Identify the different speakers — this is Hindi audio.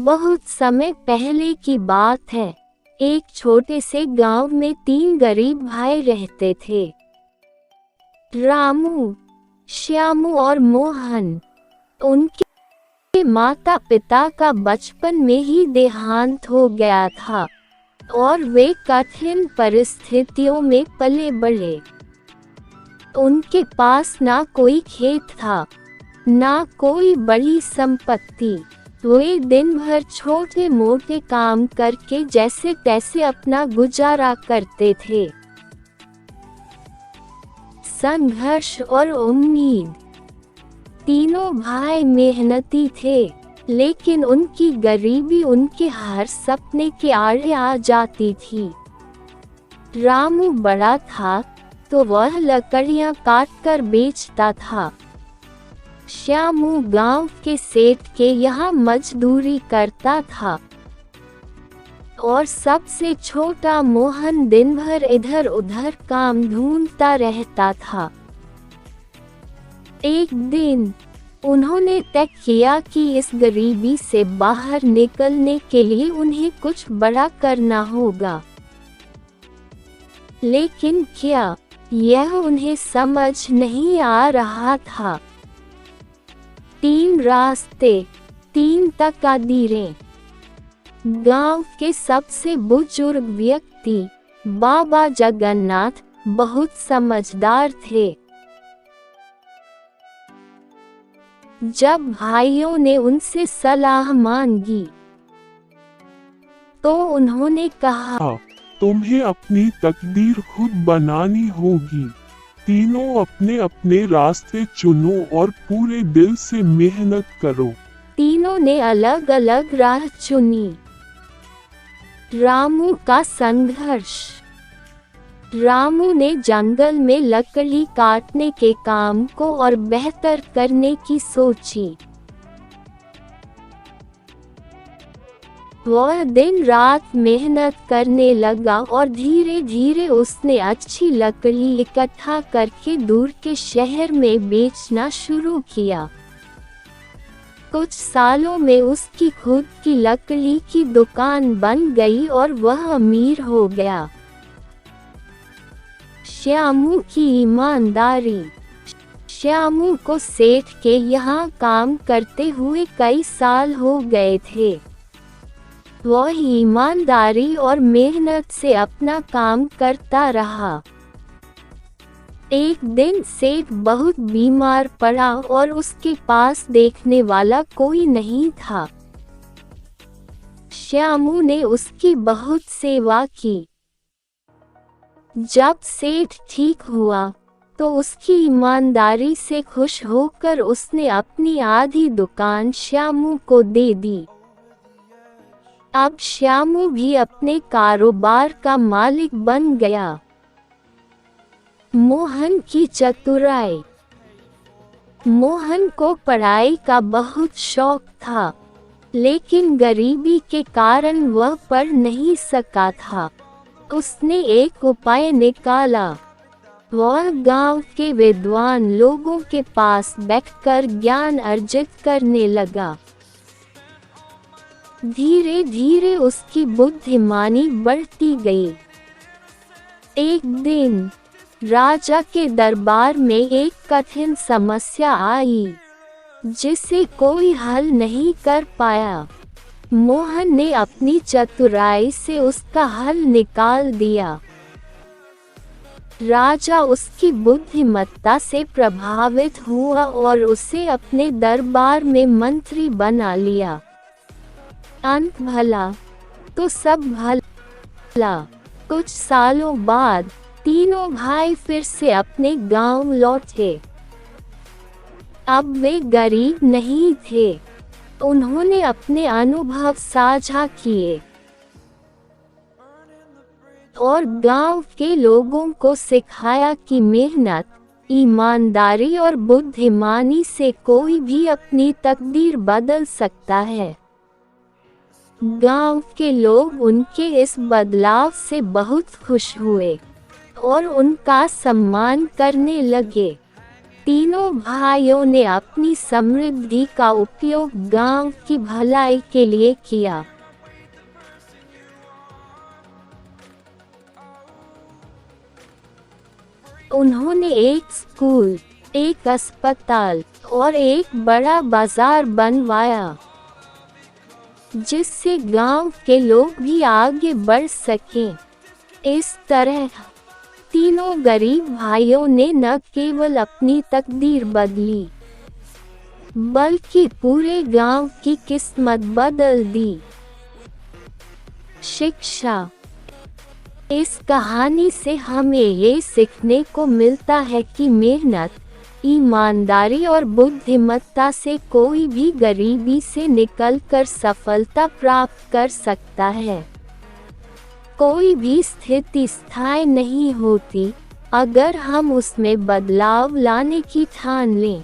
Speaker 1: बहुत समय पहले की बात है। एक छोटे से गांव में 3 गरीब भाई रहते थे, रामू, श्यामू और मोहन। उनके माता पिता का बचपन में ही देहांत हो गया था और वे कठिन परिस्थितियों में पले बढ़े। उनके पास ना कोई खेत था, ना कोई बड़ी संपत्ति। वे दिन भर छोटे मोटे काम करके जैसे तैसे अपना गुजारा करते थे। संघर्ष और उम्मीद। तीनों भाई मेहनती थे, लेकिन उनकी गरीबी उनके हर सपने के आड़े आ जाती थी। रामू बड़ा था तो वह लकड़ियां काटकर बेचता था। श्यामू गांव के सेठ के यहाँ मजदूरी करता था और सबसे छोटा मोहन दिन भर इधर उधर काम ढूंढता रहता था। एक दिन उन्होंने तय किया कि इस गरीबी से बाहर निकलने के लिए उन्हें कुछ बड़ा करना होगा। लेकिन क्या, यह उन्हें समझ नहीं आ रहा था। 3 रास्ते, 3 तकदीरें। गांव के सबसे बुजुर्ग व्यक्ति बाबा जगन्नाथ बहुत समझदार थे। जब भाइयों ने उनसे सलाह मांगी तो उन्होंने कहा,
Speaker 2: तुम्हें अपनी तकदीर खुद बनानी होगी। तीनों अपने अपने रास्ते चुनो और पूरे दिल से मेहनत करो।
Speaker 1: तीनों ने अलग अलग राह चुनी। रामू का संघर्ष। रामू ने जंगल में लकड़ी काटने के काम को और बेहतर करने की सोची। वह दिन रात मेहनत करने लगा और धीरे धीरे उसने अच्छी लकड़ी इकट्ठा करके दूर के शहर में बेचना शुरू किया। कुछ सालों में उसकी खुद की लकड़ी की दुकान बन गई और वह अमीर हो गया। श्यामू की ईमानदारी। श्यामू को सेठ के यहाँ काम करते हुए कई साल हो गए थे। वह ईमानदारी और मेहनत से अपना काम करता रहा। एक दिन सेठ बहुत बीमार पड़ा और उसके पास देखने वाला कोई नहीं था। श्यामू ने उसकी बहुत सेवा की। जब सेठ ठीक हुआ तो उसकी ईमानदारी से खुश होकर उसने अपनी आधी दुकान श्यामू को दे दी। अब श्यामू भी अपने कारोबार का मालिक बन गया। मोहन की चतुराई। मोहन को पढ़ाई का बहुत शौक था, लेकिन गरीबी के कारण वह पढ़ नहीं सका था। उसने एक उपाय निकाला। वह गांव के विद्वान लोगों के पास बैठकर ज्ञान अर्जित करने लगा। धीरे धीरे उसकी बुद्धिमानी बढ़ती गई। एक दिन राजा के दरबार में एक कठिन समस्या आई, जिसे कोई हल नहीं कर पाया। मोहन ने अपनी चतुराई से उसका हल निकाल दिया। राजा उसकी बुद्धिमत्ता से प्रभावित हुआ और उसे अपने दरबार में मंत्री बना लिया। अंत भला तो सब भला। कुछ सालों बाद तीनों भाई फिर से अपने गांव लौटे। अब वे गरीब नहीं थे। उन्होंने अपने अनुभव साझा किए और गांव के लोगों को सिखाया कि मेहनत, ईमानदारी और बुद्धिमानी से कोई भी अपनी तकदीर बदल सकता है। गांव के लोग उनके इस बदलाव से बहुत खुश हुए और उनका सम्मान करने लगे। तीनों भाइयों ने अपनी समृद्धि का उपयोग गांव की भलाई के लिए किया। उन्होंने एक स्कूल, एक अस्पताल और एक बड़ा बाजार बनवाया, जिससे गांव के लोग भी आगे बढ़ सकें। इस तरह तीनों गरीब भाइयों ने न केवल अपनी तकदीर बदली, बल्कि पूरे गांव की किस्मत बदल दी। शिक्षा। इस कहानी से हमें ये सीखने को मिलता है कि मेहनत, ईमानदारी और बुद्धिमत्ता से कोई भी गरीबी से निकलकर सफलता प्राप्त कर सकता है। कोई भी स्थिति स्थायी नहीं होती, अगर हम उसमें बदलाव लाने की ठान लें।